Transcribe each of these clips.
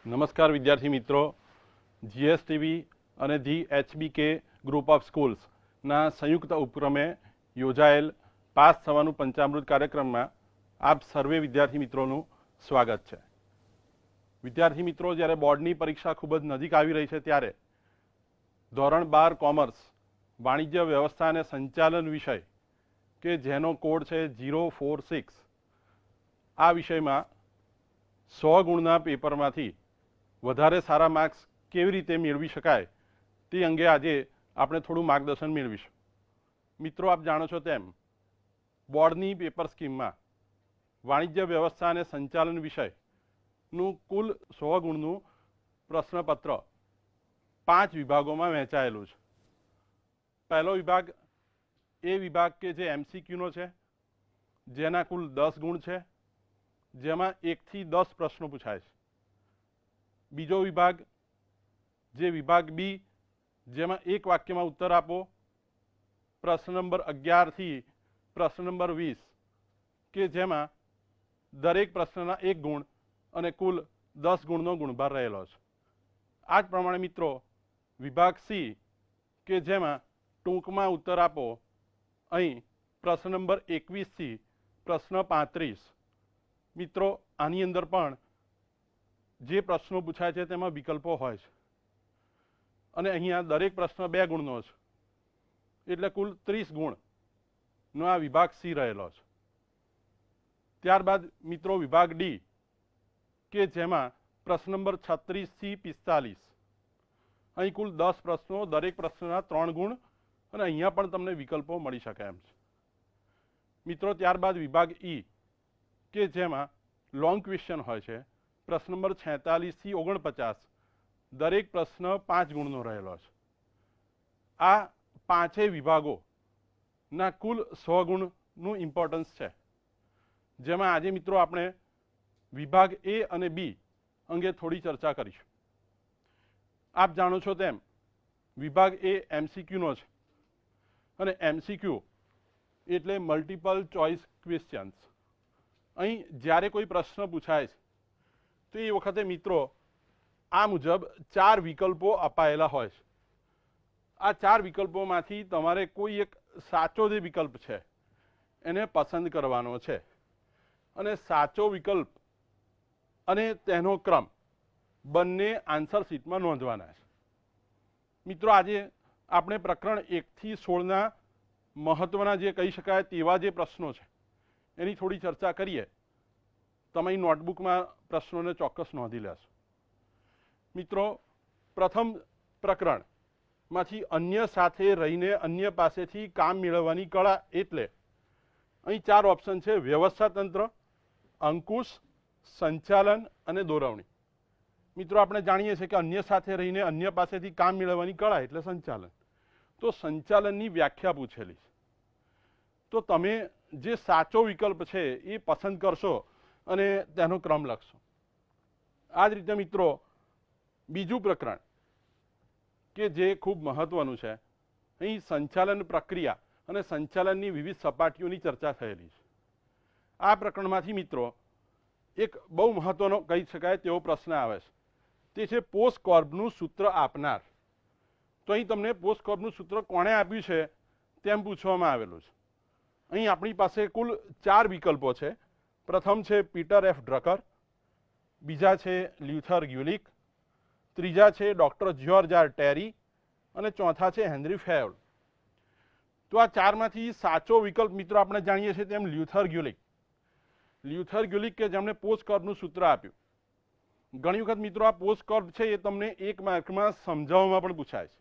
નમસ્કાર વિદ્યાર્થી મિત્રો, જીએસટીવી અને ધી એચબીકે ગ્રુપ ઓફ સ્કૂલ્સના સંયુક્ત ઉપક્રમે યોજાયેલ પાસ થવાનું પંચામૃત કાર્યક્રમમાં આપ સર્વે વિદ્યાર્થી મિત્રોનું સ્વાગત છે. વિદ્યાર્થી મિત્રો, જ્યારે બોર્ડની પરીક્ષા ખૂબ જ નજીક આવી રહી છે ત્યારે ધોરણ 12 કોમર્સ વાણિજ્ય વ્યવસ્થા અને સંચાલન વિષય કે જેનો કોડ છે 046, આ વિષયમાં 100 ગુણના પેપરમાંથી વધારે સારા માર્ક્સ કેવી રીતે મેળવી શકાય તે અંગે આજે આપણે થોડું માર્ગદર્શન મેળવીશું. મિત્રો, આપ જાણો છો તેમ બોર્ડની પેપર સ્કીમમાં વાણિજ્ય વ્યવસ્થા અને સંચાલન વિષયનું કુલ 100 ગુણનું પ્રશ્નપત્ર 5 વિભાગોમાં વહેંચાયેલું છે. પહેલો વિભાગ એ વિભાગ કે જે એમસીક્યુનો છે, જેના કુલ 10 ગુણ છે, જેમાં 1 થી 10 પ્રશ્નો પૂછાય છે. બીજો વિભાગ જે વિભાગ બી, જેમાં એક વાક્યમાં ઉત્તર આપો, પ્રશ્ન નંબર 11 થી પ્રશ્ન નંબર 20, કે જેમાં દરેક પ્રશ્નના 1 ગુણ અને કુલ 10 ગુણનો ગુણભાર રહેલો છે. આ જ પ્રમાણે મિત્રો વિભાગ સી કે જેમાં ટૂંકમાં ઉત્તર આપો, અહીં પ્રશ્ન નંબર 21 થી પ્રશ્ન 35. મિત્રો, આની અંદર પણ જે પ્રશ્નો પૂછાય છે તેમાં વિકલ્પો હોય છે અને અહીંયા દરેક પ્રશ્ન 2 ગુણનો છે, એટલે કુલ 30 ગુણનો આ વિભાગ સી રહેલો છે. ત્યારબાદ મિત્રો વિભાગ ડી કે જેમાં પ્રશ્ન નંબર 36 થી 45, અહીં કુલ 10 પ્રશ્નો, દરેક પ્રશ્નના 3 ગુણ અને અહીંયા પણ તમને વિકલ્પો મળી શકે એમ છે. મિત્રો, ત્યારબાદ વિભાગ ઈ કે જેમાં લોંગ ક્વેશ્ચન હોય છે, પ્રશ્ન નંબર 46 થી 49, દરેક પ્રશ્ન 5 ગુણનો રહેલો છે. આ 5 વિભાગોના કુલ 100 ગુણનું ઇમ્પોર્ટન્સ છે, જેમાં આજે મિત્રો આપણે વિભાગ એ અને બી અંગે થોડી ચર્ચા કરીશું. આપ જાણો છો તેમ વિભાગ એ એમસીક્યુનો છે અને એમસીક્યુ એટલે મલ્ટિપલ ચોઇસ ક્વેશ્ચન્સ. અહીં જ્યારે કોઈ પ્રશ્ન પૂછાય છે તો એ વખતે મિત્રો આ મુજબ 4 વિકલ્પો અપાયેલા હોય છે. આ 4 વિકલ્પોમાંથી તમારે કોઈ એક સાચો જે વિકલ્પ છે એને પસંદ કરવાનો છે અને સાચો વિકલ્પ અને તેનો ક્રમ બંને આન્સર શીટમાં નોંધવાના છે. મિત્રો, આજે આપણે પ્રકરણ 1 થી 16ના મહત્વના જે કહી શકાય તેવા જે પ્રશ્નો છે એની થોડી ચર્ચા કરીએ. તમે નોટબુકમાં પ્રશ્નોને ચોક્કસ નોંધી લેશો. મિત્રો, પ્રથમ પ્રકરણમાંથી અન્ય સાથે રહીને અન્ય પાસેથી કામ મેળવવાની કળા એટલે અહીં 4 ઓપ્શન છે: વ્યવસ્થા તંત્ર, અંકુશ, સંચાલન અને દોરવણી. મિત્રો, આપણે જાણીએ છીએ કે અન્ય સાથે રહીને અન્ય પાસેથી કામ મેળવવાની કળા એટલે સંચાલન. તો સંચાલનની વ્યાખ્યા પૂછેલી છે, તો તમે જે સાચો વિકલ્પ છે એ પસંદ કરશો અને તેનો ક્રમ લખશો. આ જ રીતે મિત્રો બીજું પ્રકરણ કે જે ખૂબ મહત્વનું છે, અહીં સંચાલન પ્રક્રિયા અને સંચાલનની વિવિધ સપાટીઓની ચર્ચા થયેલી છે. આ પ્રકરણમાંથી મિત્રો એક બહુ મહત્વનો કહી શકાય તેવો પ્રશ્ન આવે છે, તે છે પોસ્ટકોર્બનું સૂત્ર આપનાર. તો અહીં તમને પોસ્ટકોર્બનું સૂત્ર કોણે આપ્યું છે તેમ પૂછવામાં આવેલું છે. અહીં આપણી પાસે કુલ 4 વિકલ્પો છે. પ્રથમ છે પીટર એફ ડ્રકર, બીજા છે લ્યુથર ગ્યુલિક, ત્રીજા છે ડૉક્ટર જ્યોર્જ આર ટેરી અને ચોથા છે હેનરી ફેવલ. તો આ 4માંથી સાચો વિકલ્પ મિત્રો આપણે જાણીએ છીએ તેમ લ્યુથર ગ્યુલિક. લ્યુથર ગ્યુલિક કે જેમણે પોસ્ટકોર્બનું સૂત્ર આપ્યું. ઘણી વખત મિત્રો આ પોસ્ટકોર્બ છે એ તમને 1 માર્કમાં સમજાવવામાં પણ પૂછાય છે.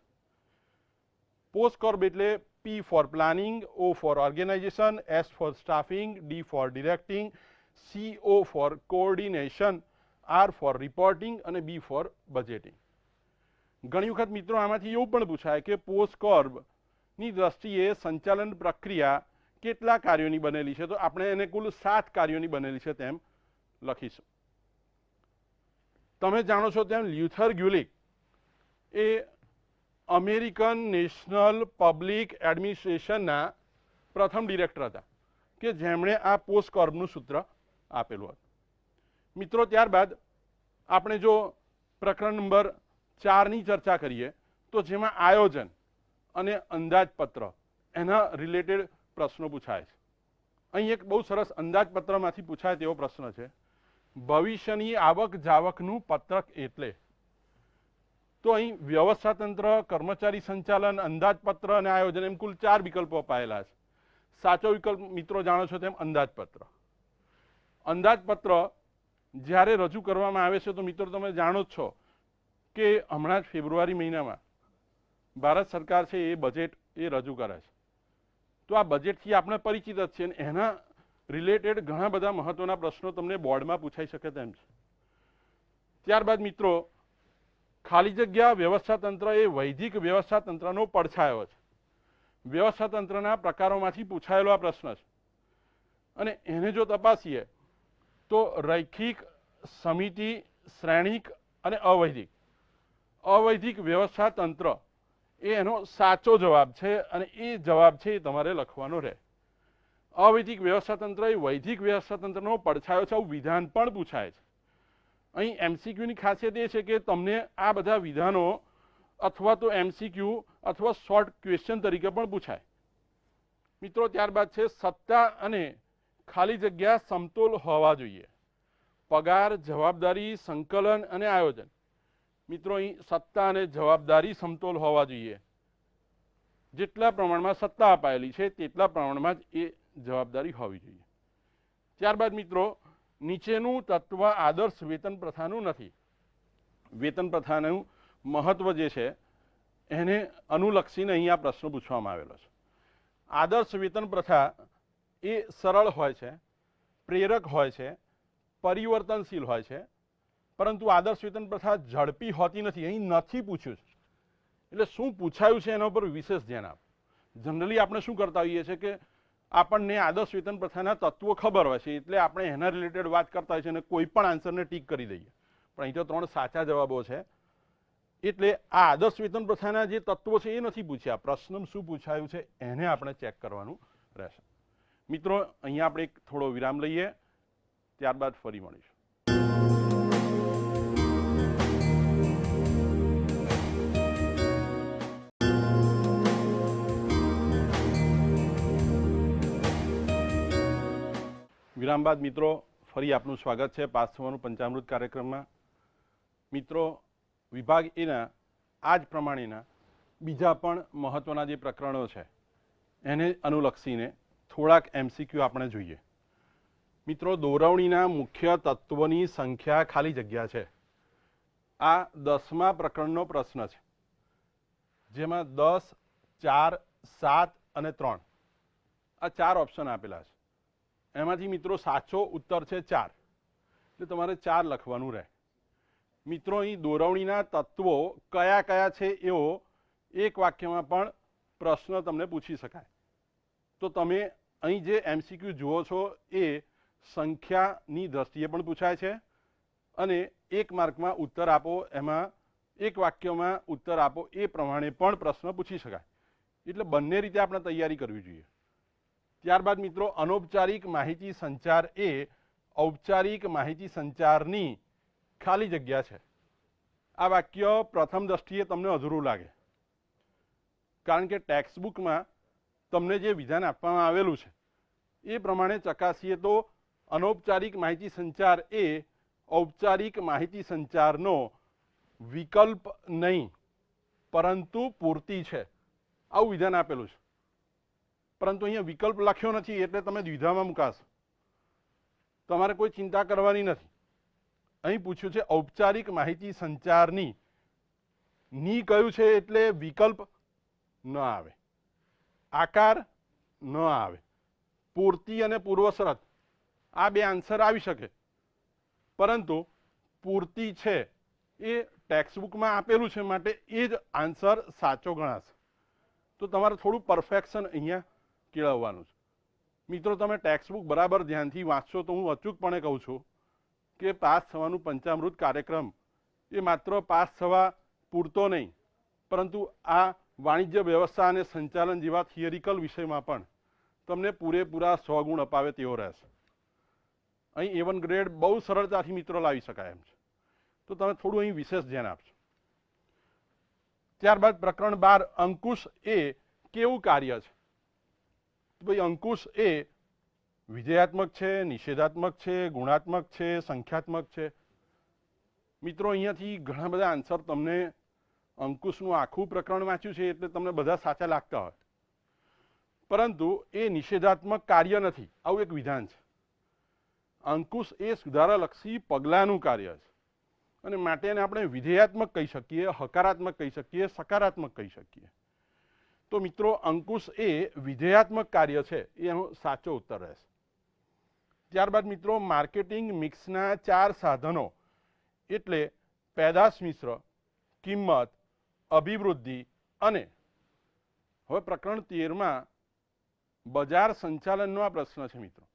પોસ્ટકોર્બ એટલે P for planning, O for organization, S for staffing, D for directing, CO for coordination, R for reporting અને B for budgeting. ઘણી વખત મિત્રો આમાંથી એવું પણ પૂછાય કે પોસ્ટકોર્બની દ્રષ્ટિએ સંચાલન પ્રક્રિયા કેટલા કાર્યોની બનેલી છે, તો આપણે એને કુલ 7 કાર્યોની બનેલી છે તેમ લખીશું. તમે જાણો છો તેમ લ્યુથર ગ્યુલિક એ અમેરિકન નેશનલ પબ્લિક એડમિનિસ્ટ્રેશનના પ્રથમ ડિરેક્ટર હતા કે જેમણે આ પોસ્ટકોર્બનું સૂત્ર આપેલું હતું. મિત્રો, ત્યારબાદ આપણે જો પ્રકરણ નંબર 4 ની ચર્ચા કરીએ તો જેમાં આયોજન અને અંદાજપત્ર એના રિલેટેડ પ્રશ્નો પૂછાય છે. અહીં એક બહુ સરસ અંદાજપત્રમાંથી પૂછાય તેવો પ્રશ્ન છે, ભવિષ્યની આવક જાવકનું પત્રક એટલે. તો અહીં વ્યવસ્થા તંત્ર, કર્મચારી સંચાલન, અંદાજપત્ર અને આયોજન એમ કુલ 4 વિકલ્પો અપાયેલા છે. સાચો વિકલ્પ મિત્રો જાણો છો તેમ અંદાજપત્ર. અંદાજપત્ર જ્યારે રજૂ કરવામાં આવે છે તો મિત્રો તમે જાણો જ છો કે હમણાં જ ફેબ્રુઆરી મહિનામાં ભારત સરકાર છે એ બજેટ એ રજૂ કરે છે. તો આ બજેટથી આપણે પરિચિત જ છીએ અને એના રિલેટેડ ઘણા બધા મહત્વના પ્રશ્નો તમને બોર્ડમાં પૂછાઈ શકે તેમ છે. ત્યારબાદ મિત્રો ખાલી જગ્યા વ્યવસ્થા તંત્ર એ વૈદિક વ્યવસ્થા તંત્રનો પડછાયો છે. વ્યવસ્થા તંત્રના પ્રકારોમાંથી પૂછાયેલો આ પ્રશ્ન છે અને એને જો તપાસીએ તો રૈખિક, સમિતિ, શ્રેણિક અને અવૈધિક. અવૈધિક વ્યવસ્થા તંત્ર એ એનો સાચો જવાબ છે અને એ જવાબ છે એ તમારે લખવાનો રહે. અવૈધિક વ્યવસ્થા તંત્ર એ વૈદિક વ્યવસ્થા તંત્રનો પડછાયો છે આવું વિધાન પણ પૂછાય છે. અહીં એમસીક્યુની ખાસિયત એ છે કે તમને આ બધા વિધાનો અથવા તો એમસીક્યુ અથવા શોર્ટ ક્વેશ્ચન તરીકે પણ પૂછાય. મિત્રો ત્યારબાદ છે સત્તા અને ખાલી જગ્યા સમતોલ હોવા જોઈએ. પગાર, જવાબદારી, સંકલન અને આયોજન. મિત્રો અહીં સત્તા અને જવાબદારી સમતોલ હોવા જોઈએ. જેટલા પ્રમાણમાં સત્તા અપાયેલી છે તેટલા પ્રમાણમાં જ એ જવાબદારી હોવી જોઈએ. ત્યારબાદ મિત્રો નીચેનું તત્વ આદર્શ વેતન પ્રથાનું નથી. વેતન પ્રથાનું મહત્વ જે છે એને અનુલક્ષીને અહીં આ પ્રશ્ન પૂછવામાં આવેલો છે. આદર્શ વેતન પ્રથા એ સરળ હોય છે, પ્રેરક હોય છે, પરિવર્તનશીલ હોય છે, પરંતુ આદર્શ વેતન પ્રથા ઝડપી હોતી નથી. અહીં નથી પૂછ્યું છે એટલે શું પૂછાયું છે એના પર વિશેષ ધ્યાન આપો. જનરલી આપણે શું કરતા હોઈએ છીએ કે આપણને આદર્શ વેતન પ્રથાના તત્વો ખબર હોય છે એટલે આપણે એના રિલેટેડ વાત કરતા હોઈએ છીએ અને કોઈ પણ આન્સરને ટીક કરી દઈએ. પણ અહીં તો 3 સાચા જવાબો છે એટલે આ આદર્શ વેતન પ્રથાના જે તત્વો છે એ નથી પૂછ્યા. પ્રશ્ન શું પૂછાયું છે એને આપણે ચેક કરવાનું રહેશે. મિત્રો અહીંયા આપણે એક થોડો વિરામ લઈએ, ત્યારબાદ ફરી મળીશું. વિરામ બાદ મિત્રો ફરી આપનું સ્વાગત છે પાસ થવાનું પંચામૃત કાર્યક્રમમાં. મિત્રો વિભાગ એના આ જ પ્રમાણેના બીજા પણ મહત્વના જે પ્રકરણો છે એને અનુલક્ષીને થોડાક એમસીક્યુ આપણે જોઈએ. મિત્રો દોરવણીના મુખ્ય તત્વોની સંખ્યા ખાલી જગ્યા છે. આ 10મા પ્રકરણનો પ્રશ્ન છે જેમાં 10, 4, 7 અને 3 આ 4 ઓપ્શન આપેલા છે. એમાંથી મિત્રો સાચો ઉત્તર છે 4 એટલે તમારે 4 લખવાનું રહે. મિત્રો અહીં દોરવણીના તત્વો કયા કયા છે એવો એક વાક્યમાં પણ પ્રશ્ન તમને પૂછી શકાય. તો તમે અહીં જે એમસીક્યુ જુઓ છો એ સંખ્યાની દ્રષ્ટિએ પણ પૂછાય છે અને 1 માર્કમાં ઉત્તર આપો, એમાં એક વાક્યમાં ઉત્તર આપો એ પ્રમાણે પણ પ્રશ્ન પૂછી શકાય. એટલે બંને રીતે આપણે તૈયારી કરવી જોઈએ. ત્યારબાદ મિત્રો અનૌપચારિક માહિતી સંચાર એ ઔપચારિક માહિતી સંચારની ખાલી જગ્યા છે. આ વાક્ય પ્રથમ દ્રષ્ટિએ તમને અધૂરું લાગે કારણ કે ટેક્સ્ટબુકમાં તમને જે વિધાન આપવામાં આવેલું છે એ પ્રમાણે ચકાસીએ તો અનૌપચારિક માહિતી સંચાર એ ઔપચારિક માહિતી સંચારનો વિકલ્પ નહીં પરંતુ પૂર્તિ છે. આવું વિધાન આપેલું છે, પરંતુ અહીંયા વિકલ્પ લખ્યો નથી એટલે તમે દ્વિધામાં મુકાશો. તમારે કોઈ ચિંતા કરવાની નથી. અહીં પૂછ્યું છે ઔપચારિક માહિતી સંચારની ની કયું છે એટલે વિકલ્પ ન આવે, આકાર ન આવે, પૂર્તિ અને પૂર્વશરત આ 2 આન્સર આવી શકે, પરંતુ પૂર્તિ છે એ ટેક્સ્ટબુકમાં આપેલું છે માટે એ જ આન્સર સાચો ગણાશે. તો તમારે થોડું પરફેક્શન અહીંયા કેળવવાનું છે. મિત્રો તમે ટેક્સ્ટબુક બરાબર ધ્યાનથી વાંચશો તો હું અચૂકપણે કહું છું કે પાસ થવાનું પંચામૃત કાર્યક્રમ એ માત્ર પાસ થવા પૂરતો નહીં પરંતુ આ વાણિજ્ય વ્યવસ્થા અને સંચાલન જેવા થિયરિકલ વિષયમાં પણ તમને પૂરેપૂરા 100 ગુણ અપાવે તેવો રહેશે. અહીં A1 ગ્રેડ બહુ સરળતાથી મિત્રો લાવી શકાય એમ છે. તો તમે થોડું અહીં વિશેષ ધ્યાન આપજો. ત્યારબાદ પ્રકરણ 12 અંકુશ એ કેવું કાર્ય છે? ભાઈ અંકુશ એ વિધેયાત્મક છે, નિષેધાત્મક છે, ગુણાત્મક છે, સંખ્યાત્મક છે. મિત્રો અહીંયાથી ઘણા બધા આન્સર તમને અંકુશનું આખું પ્રકરણ વાંચ્યું છે એટલે તમને બધા સાચા લાગતા હોય, પરંતુ એ નિષેધાત્મક કાર્ય નથી. આવું એક વિધાન છે. અંકુશ એ સુધારાલક્ષી પગલાંનું કાર્ય છે અને માટે એને આપણે વિધેયાત્મક કહી શકીએ, હકારાત્મક કહી શકીએ, સકારાત્મક કહી શકીએ. તો મિત્રો અંકુશ એ વિધેયાત્મક કાર્ય છે, એનો સાચો ઉત્તર રહેશે. ત્યારબાદ મિત્રો માર્કેટિંગ મિક્સના 4 સાધનો એટલે પેદાશ મિશ્ર, કિંમત, અભિવૃદ્ધિ અને હવે પ્રકરણ 13માં બજાર સંચાલનનો આ પ્રશ્ન છે. મિત્રો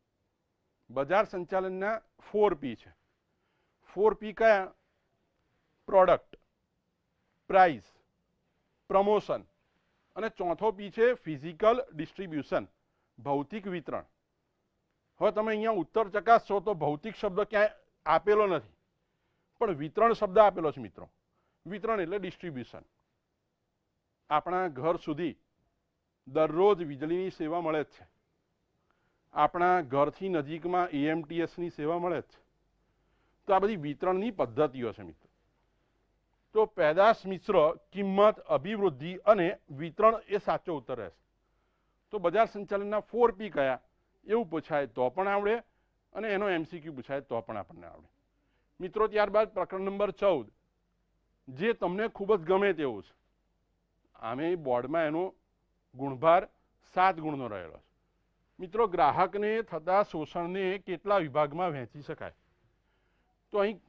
બજાર સંચાલનના 4P છે. 4P કયા? પ્રોડક્ટ, પ્રાઇસ, પ્રમોશન અને ચોથો P છે ફિઝિકલ ડિસ્ટ્રીબ્યુશન, ભૌતિક વિતરણ. હવે તમે અહીંયા ઉત્તર ચકાસશો તો ભૌતિક શબ્દ ક્યાંય આપેલો નથી, પણ વિતરણ શબ્દ આપેલો છે. મિત્રો વિતરણ એટલે ડિસ્ટ્રીબ્યુશન. આપણા ઘર સુધી દરરોજ વીજળીની સેવા મળે જ છે. આપણા ઘરથી નજીકમાં AMTSની સેવા મળે જ છે. તો આ બધી વિતરણની પદ્ધતિઓ છે. મિત્રો તો પેદાશ મિશ્ર, કિંમત, અભિવૃદ્ધિ અને વિતરણ એ સાચો ઉત્તર રહેશે. તો બજાર સંચાલનના 4P કયા એવું પૂછાય તો પણ આવડે અને એનો MCQ પૂછાય તો પણ આપણને આવડે. મિત્રો ત્યારબાદ પ્રકરણ નંબર 14 જે તમને ખૂબ જ ગમે તેવું છે. આમે બોર્ડમાં એનો ગુણભાર 7 ગુણનો રહેલો છે. મિત્રો ગ્રાહકને થતા શોષણને કેટલા વિભાગમાં વહેંચી શકાય? તો અહીં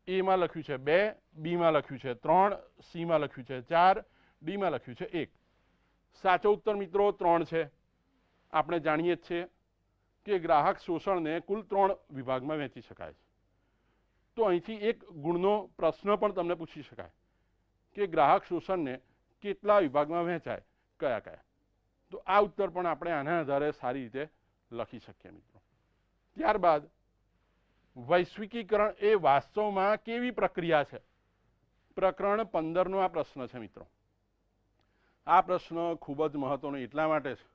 એમાં લખ્યું છે 2, બીમાં લખ્યું છે 3, સીમાં લખ્યું છે 4, ડીમાં લખ્યું છે 1. સાચો ઉત્તર મિત્રો 3 છે. આપણે જાણીએ જ છીએ કે ગ્રાહક શોષણને કુલ 3 વિભાગમાં વહેંચી શકાય છે. તો અહીંથી એક ગુણનો પ્રશ્ન પણ તમને પૂછી શકાય કે ગ્રાહક શોષણને કેટલા વિભાગમાં વહેંચાય, કયા કયા? તો આ ઉત્તર પણ આપણે આના આધારે સારી રીતે લખી શકીએ. મિત્રો ત્યારબાદ વૈશ્વિકીકરણ એ વાસ્તવમાં કેવી પ્રક્રિયા છે? પ્રકરણ 15નો આ પ્રશ્ન છે. મિત્રો આ પ્રશ્ન ખૂબ જ મહત્વનો એટલા માટે છે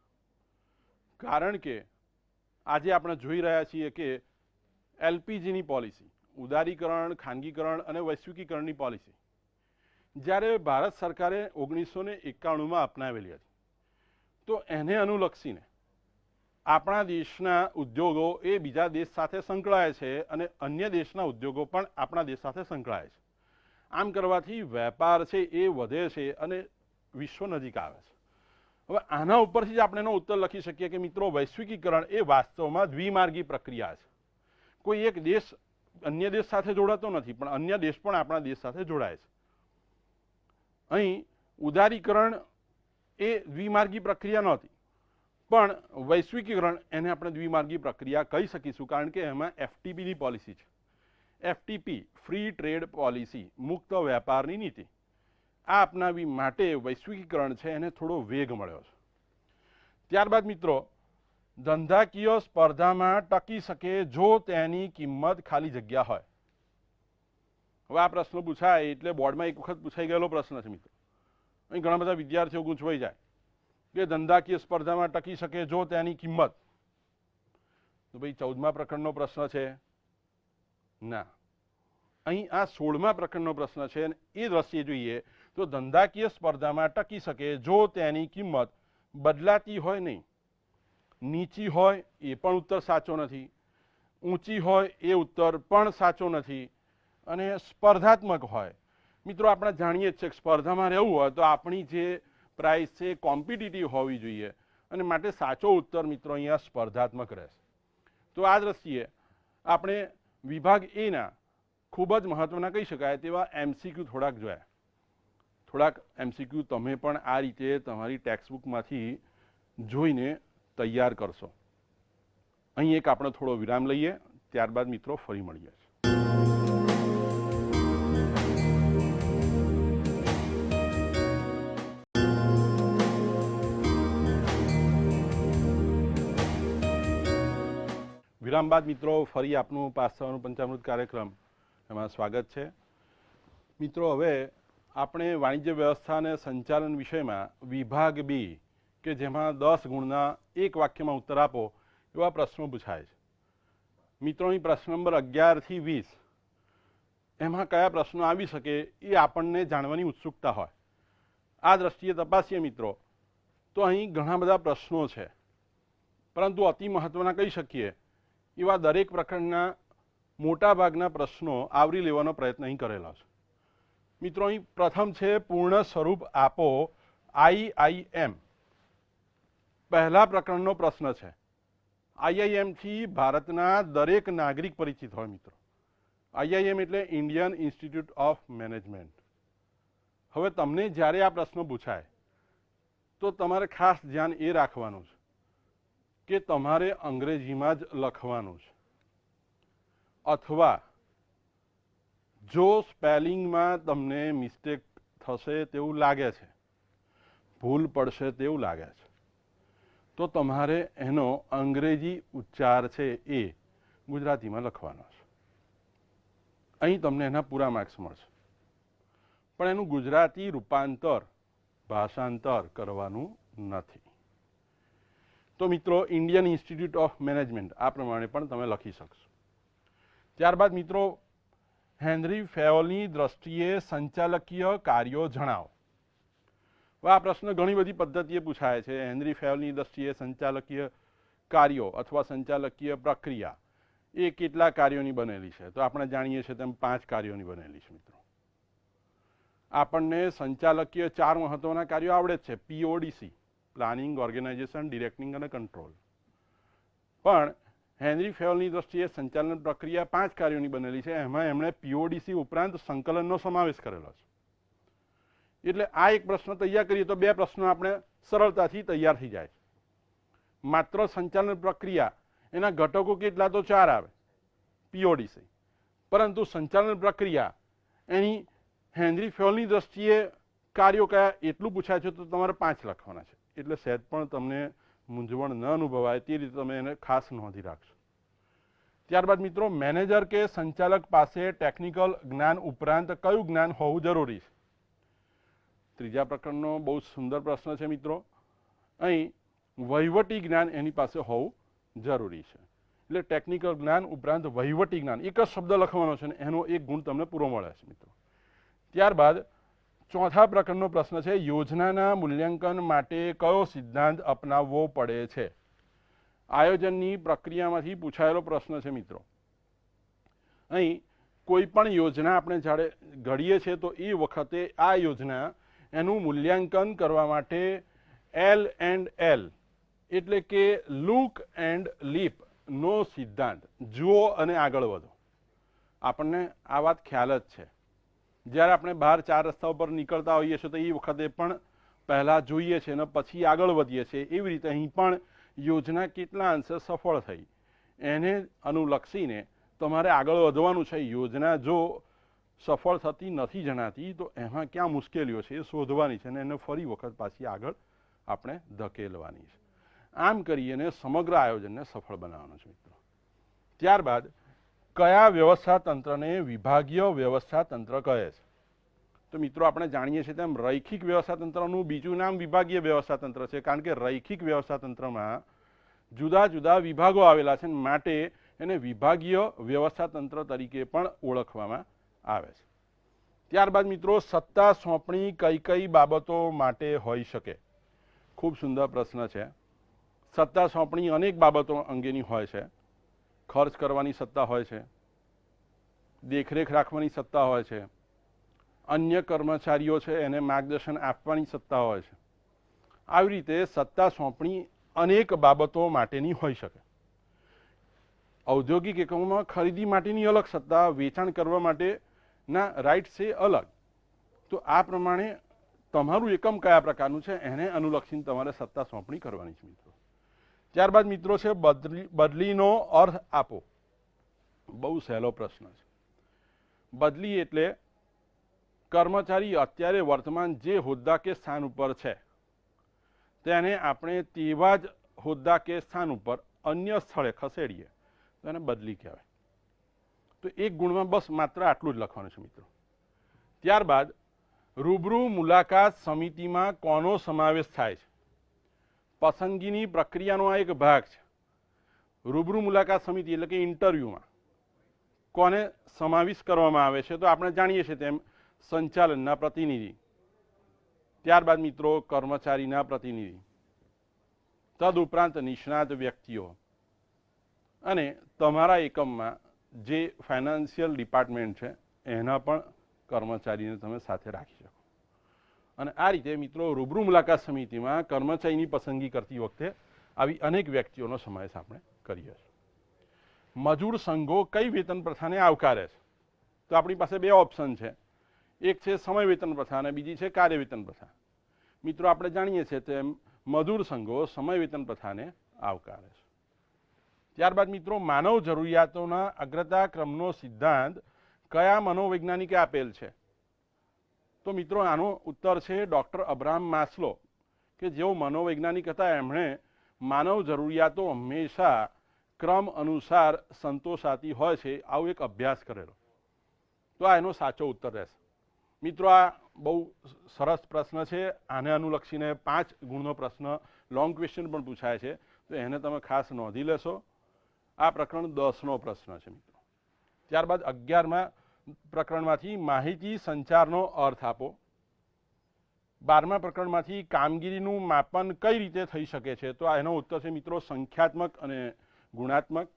કારણ કે આજે આપણે જોઈ રહ્યા છીએ કે LPGની પોલિસી, ઉદારીકરણ, ખાનગીકરણ અને વૈશ્વિકીકરણની પોલિસી જ્યારે ભારત સરકારે 1991માં અપનાવેલી હતી, તો એને અનુલક્ષીને આપણા દેશના ઉદ્યોગો એ બીજા દેશ સાથે સંકળાય છે અને અન્ય દેશના ઉદ્યોગો પણ આપણા દેશ સાથે સંકળાય છે. આમ કરવાથી વેપાર છે એ વધે છે અને વિશ્વ નજીક આવે છે. હવે આના ઉપરથી જ આપણે એનો ઉત્તર લખી શકીએ કે મિત્રો વૈશ્વિકીકરણ એ વાસ્તવમાં દ્વિમાર્ગી પ્રક્રિયા છે. કોઈ એક દેશ અન્ય દેશ સાથે જોડાતો નથી, પણ અન્ય દેશ પણ આપણા દેશ સાથે જોડાય છે. અહીં ઉદારીકરણ એ દ્વિમાર્ગી પ્રક્રિયા નહોતી, પણ વૈશ્વિકીકરણ એને આપણે દ્વિમાર્ગી પ્રક્રિયા કહી શકીશું કારણ કે એમાં FTPની પોલિસી છે. FTP ફ્રી ટ્રેડ પોલિસી, મુક્ત વેપારની નીતિ, આ અપનાવી માટે વૈશ્વિકીકરણ છે એને થોડો વેગ મળ્યો છે. ત્યારબાદ મિત્રો ધંધાકીય સ્પર્ધામાં ટકી શકે જો તેની કિંમત ખાલી જગ્યા હોય. હવે આ પ્રશ્ન પૂછાય એટલે બોર્ડમાં એક વખત પૂછાઈ ગયેલો પ્રશ્ન છે. મિત્રો અહીં ઘણા બધા વિદ્યાર્થીઓ ગૂંચવાઈ જાય કે ધંધાકીય સ્પર્ધામાં ટકી શકે જો તેની કિંમત. તો ભાઈ 14મા પ્રકરણનો પ્રશ્ન છે ના, અહીં આ 16મા પ્રકરણનો પ્રશ્ન છે અને એ દ્રષ્ટિએ જોઈએ તો ધંધાકીય સ્પર્ધામાં ટકી શકે જો તેની કિંમત બદલાતી હોય નહીં. નીચી હોય એ પણ ઉત્તર સાચો નથી, ઊંચી હોય એ ઉત્તર પણ સાચો નથી અને સ્પર્ધાત્મક હોય. મિત્રો આપણે જાણીએ જ છે કે સ્પર્ધામાં રહેવું હોય તો આપણી જે પ્રાઇસ છે એ કોમ્પિટિટિવ હોવી જોઈએ અને માટે સાચો ઉત્તર મિત્રો અહીંયા સ્પર્ધાત્મક રહેશે. તો આ દ્રષ્ટિએ આપણે વિભાગ એના ખૂબ જ મહત્વના કહી શકાય તેવા MCQ થોડાક જોયા. થોડાક MCQ તમે પણ આ રીતે તમારી ટેક્સ્ટબુકમાંથી જોઈને તૈયાર કરશો. અહીં એક આપણે થોડો વિરામ લઈએ, ત્યારબાદ મિત્રો ફરી મળીએ. વિરામ બાદ મિત્રો ફરી આપનું પાસ થવાનું પંચામૃત કાર્યક્રમ એમાં સ્વાગત છે. મિત્રો હવે આપણે વાણિજ્ય વ્યવસ્થા અને સંચાલન વિષયમાં વિભાગ બી કે જેમાં 10 ગુણના એક વાક્યમાં ઉત્તર આપો એવા પ્રશ્નો પૂછાય છે. મિત્રો અહીં પ્રશ્ન નંબર 11 થી 20 એમાં કયા પ્રશ્નો આવી શકે એ આપણને જાણવાની ઉત્સુકતા હોય. આ દ્રષ્ટિએ તપાસીએ મિત્રો તો અહીં ઘણા બધા પ્રશ્નો છે, પરંતુ અતિ મહત્વના કહી શકીએ એવા દરેક પ્રકારના મોટાભાગના પ્રશ્નો આવરી લેવાનો પ્રયત્ન અહીં કરેલો છે. મિત્રો અહીં પ્રથમ છે પૂર્ણ સ્વરૂપ આપો IIM. પહેલા પ્રકરણનો પ્રશ્ન છે. IIM થી ભારતના દરેક નાગરિક પરિચિત હોય મિત્રો. IIM એટલે ઇન્ડિયન ઇન્સ્ટિટ્યૂટ ઓફ મેનેજમેન્ટ. હવે તમને જ્યારે આ પ્રશ્ન પૂછાય તો તમારે ખાસ ધ્યાન એ રાખવાનું છે કે તમારે અંગ્રેજીમાં જ લખવાનું છે, અથવા જો સ્પેલિંગમાં તમને મિસ્ટેક થશે તેવું લાગે છે, ભૂલ પડશે તેવું લાગે છે, તો તમારે એનો અંગ્રેજી ઉચ્ચાર છે એ ગુજરાતીમાં લખવાનો છે. અહીં તમને એના પૂરા માર્ક્સ મળશે, પણ એનું ગુજરાતી રૂપાંતર ભાષાંતર કરવાનું નથી. તો મિત્રો ઇન્ડિયન ઇન્સ્ટિટ્યૂટ ઓફ મેનેજમેન્ટ આ પ્રમાણે પણ તમે લખી શકશો. ત્યારબાદ મિત્રો હેનરી ફેયોલની દ્રષ્ટિએ સંચાલકીય કાર્યો જણાવો. આ પ્રશ્ન ઘણી બધી પદ્ધતિએ પૂછાય છે. હેનરી ફેયોલની દ્રષ્ટિએ સંચાલકીય કાર્યો અથવા સંચાલકીય પ્રક્રિયા એ કેટલા કાર્યોની બનેલી છે? તો આપણે જાણીએ છીએ તેમ 5 કાર્યોની બનેલી છે મિત્રો. આપણને સંચાલકીય 4 મહત્વના કાર્યો આવડે છે. PODC, પ્લાનિંગ, ઓર્ગેનાઇઝેશન, ડિરેક્ટિંગ અને કંટ્રોલ. પણ હેનરી ફેયોલની દ્રષ્ટિએ સંચાલન પ્રક્રિયા 5 કાર્યોની બનેલી છે. એમાં એમણે PODC ઉપરાંત સંકલનનો સમાવેશ કરેલો છે. એટલે આ એક પ્રશ્ન તૈયાર કરીએ તો 2 પ્રશ્નો આપણે સરળતાથી તૈયાર થઈ જાય. માત્ર સંચાલન પ્રક્રિયા એના ઘટકો કેટલા? તો 4 આવે PODC. પરંતુ સંચાલન પ્રક્રિયા એની હેનરી ફેયોલની દ્રષ્ટિએ કાર્યો કયા એટલું પૂછાય છે તો તમારે 5 લખવાના છે. એટલે સહેજ પણ તમને મૂંઝવણ ન અનુભવાય તે રીતે તમે એને ખાસ નોંધી રાખશો. ત્યારબાદ મિત્રો મેનેજર કે સંચાલક પાસે ટેકનિકલ જ્ઞાન ઉપરાંત કયું જ્ઞાન હોવું જરૂરી છે? ત્રીજા પ્રકરણનો બહુ સુંદર પ્રશ્ન છે મિત્રો. અહીં વહીવટી જ્ઞાન એની પાસે હોવું જરૂરી છે. એટલે ટેકનિકલ જ્ઞાન ઉપરાંત વહીવટી જ્ઞાન એક જ શબ્દ લખવાનો છે ને એનો એક ગુણ તમને પૂરો મળે છે મિત્રો. ત્યારબાદ ચોથા પ્રકરણનો પ્રશ્ન છે યોજનાના મૂલ્યાંકન માટે કયો સિદ્ધાંત અપનાવવો પડે છે? આયોજનની પ્રક્રિયામાંથી પૂછાયેલો પ્રશ્ન છે મિત્રો. અહીં કોઈ પણ યોજના આપણે જ્યારે ઘડીએ છીએ તો એ વખતે આ યોજના એનું મૂલ્યાંકન કરવા માટે L&L એટલે કે લુક એન્ડ લીપ નો સિદ્ધાંત, જુઓ અને આગળ વધો. આપણને આ વાત ખ્યાલ જ છે. જ્યારે આપણે બહાર 4 રસ્તા ઉપર નીકળતા હોઈએ છીએ તો એ વખતે પણ પહેલાં જોઈએ છીએ અને પછી આગળ વધીએ છીએ. એવી રીતે અહીં પણ યોજના કેટલા અંશે સફળ થઈ એને અનુલક્ષીને તમારે આગળ વધવાનું છે. યોજના જો સફળ થતી નથી જણાતી તો એમાં ક્યાં મુશ્કેલીઓ છે એ શોધવાની છે અને એને ફરી વખત પાછી આગળ આપણે ધકેલવાની છે. આમ કરીને સમગ્ર આયોજનને સફળ બનાવવાનું છે મિત્રો. ત્યારબાદ કયા વ્યવસ્થા તંત્રને વિભાગીય વ્યવસ્થા તંત્ર કહે છે? તો મિત્રો આપણે જાણીએ છીએ તેમ રૈખિક વ્યવસ્થા તંત્રનું બીજું નામ વિભાગીય વ્યવસ્થા તંત્ર છે, કારણ કે રૈખિક વ્યવસ્થા તંત્રમાં જુદા જુદા વિભાગો આવેલા છે, માટે એને વિભાગીય વ્યવસ્થા તંત્ર તરીકે પણ ઓળખવામાં આવે છે. ત્યારબાદ મિત્રો સત્તા સોંપણી કઈ કઈ બાબતો માટે હોઈ શકે? ખૂબ સુંદર પ્રશ્ન છે. સત્તા સોંપણી અનેક બાબતો અંગેની હોય છે. ખર્ચ કરવાની સત્તા હોય છે, દેખરેખ રાખવાની સત્તા હોય છે, અન્ય કર્મચારીઓ છે એને માર્ગદર્શન આપવાની સત્તા હોય છે. આવી રીતે સત્તા સોંપણી અનેક બાબતો માટેની હોઈ શકે. ઔદ્યોગિક એકમોમાં ખરીદી માટેની અલગ સત્તા, વેચાણ કરવા માટેના રાઇટ્સ છે અલગ. તો આ પ્રમાણે તમારું એકમ કયા પ્રકારનું છે એને અનુલક્ષીને તમારે સત્તા સોંપણી કરવાની છે મિત્રો. ત્યારબાદ મિત્રો છે બદલીનો અર્થ આપો. બહુ સહેલો પ્રશ્ન છે. બદલી એટલે કર્મચારી અત્યારે વર્તમાન જે હોદ્દા કે સ્થાન ઉપર છે તેને આપણે તેવા જ હોદ્દા કે સ્થાન ઉપર અન્ય સ્થળે ખસેડીએ તો એને બદલી કહેવાય. તો એક ગુણમાં બસ માત્ર આટલું જ લખવાનું છે મિત્રો. ત્યારબાદ રૂબરૂ મુલાકાત સમિતિમાં કોનો સમાવેશ થાય છે? પસંદગીની પ્રક્રિયાનો આ એક ભાગ છે. રૂબરૂ મુલાકાત સમિતિ એટલે કે ઇન્ટરવ્યુમાં કોને સમાવેશ કરવામાં આવે છે? તો આપણે જાણીએ છીએ તેમ સંચાલનના પ્રતિનિધિ, ત્યારબાદ મિત્રો કર્મચારીના પ્રતિનિધિ, તદુપરાંત નિષ્ણાત વ્યક્તિઓ અને તમારા એકમમાં જે ફાઇનાન્શિયલ ડિપાર્ટમેન્ટ છે એના પણ કર્મચારીને તમે સાથે રાખી શકો. અને આ રીતે મિત્રો રૂબરૂ મુલાકાત સમિતિમાં કર્મચારીની પસંદગી કરતી વખતે આવી અનેક વ્યક્તિઓનો સમાવેશ આપણે કરીએ છીએ. મજૂર સંઘો કઈ વેતન પ્રથાને આવકારે છે? તો આપણી પાસે બે ઓપ્શન છે. એક છે સમય વેતન પ્રથા અને બીજી છે કાર્ય વેતન પ્રથા. મિત્રો આપણે જાણીએ છીએ તેમ મજૂર સંઘો સમય વેતન પ્રથાને આવકારે છે. ત્યારબાદ મિત્રો માનવ જરૂરિયાતોના અગ્રતા ક્રમનો સિદ્ધાંત કયા મનોવૈજ્ઞાનિકે આપેલ છે? તો મિત્રો આનો ઉત્તર છે ડૉક્ટર અબ્રાહમ માસ્લો, કે જેઓ મનોવૈજ્ઞાનિક હતા. એમણે માનવ જરૂરિયાતો હંમેશા ક્રમ અનુસાર સંતોષાતી હોય છે આવો એક અભ્યાસ કરેલો. તો આ એનો સાચો ઉત્તર રહેશે. મિત્રો આ બહુ સરસ પ્રશ્ન છે. આને અનુલક્ષીને 5 ગુણનો પ્રશ્ન લોંગ ક્વેશ્ચન પણ પૂછાય છે, તો એને તમે ખાસ નોંધી લેશો. આ પ્રકરણ 10નો પ્રશ્ન છે મિત્રો. ત્યારબાદ 11મા પ્રકરણમાંથી માહિતી સંચારનો અર્થ આપો. 12મા પ્રકરણમાંથી કામગીરીનું માપન કઈ રીતે થઈ શકે છે? તો એનો ઉત્તર છે મિત્રો સંખ્યાત્મક અને ગુણાત્મક.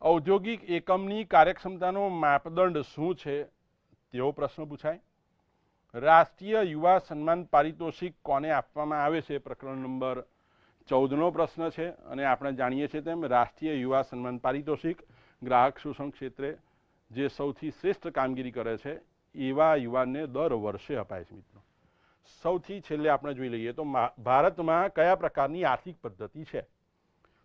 ઔદ્યોગિક એકમની કાર્યક્ષમતાનો માપદંડ શું છે? તેવો પ્રશ્ન પૂછાય. રાષ્ટ્રીય યુવા સન્માન પારિતોષિક કોને આપવામાં આવે છે? પ્રકરણ નંબર 14નો પ્રશ્ન છે. અને આપણે જાણીએ છીએ તેમ રાષ્ટ્રીય યુવા સન્માન પારિતોષિક ગ્રાહક શોષણ ક્ષેત્રે જે સૌથી શ્રેષ્ઠ કામગીરી કરે છે એવા યુવાનને દર વર્ષે અપાય છે મિત્રો. સૌથી છેલ્લે આપણે જોઈ લઈએ તો ભારતમાં કયા પ્રકારની આર્થિક પદ્ધતિ છે?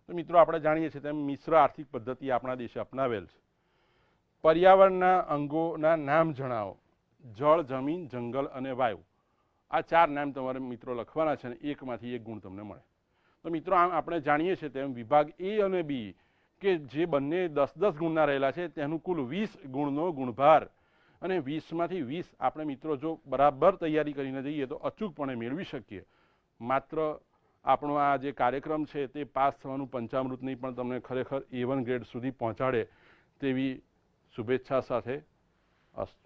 તો મિત્રો આપણે જાણીએ છીએ તેમ મિશ્ર આર્થિક પદ્ધતિ આપણા દેશે અપનાવેલ છે. પર્યાવરણના અંગોના નામ જણાવો. જળ, જમીન, જંગલ અને વાયુ. આ 4 નામ તમારે મિત્રો લખવાના છે અને એકમાંથી 1 ગુણ તમને મળે. તો મિત્રો આમ આપણે જાણીએ છીએ તેમ વિભાગ એ અને બી કે જે બંને 10-10 ગુણના રહેલા છે તેનું કુલ 20 ગુણનો ગુણભાર, અને 20માંથી 20 આપણે મિત્રો જો બરાબર તૈયારી કરીને જઈએ તો અચૂકપણે મેળવી શકીએ. માત્ર આપણો આ જે કાર્યક્રમ છે તે પાસ થવાનું પંચામૃત નહીં પણ તમને ખરેખર A1 ગ્રેડ સુધી પહોંચાડે તેવી શુભેચ્છા સાથે અસ્તુ.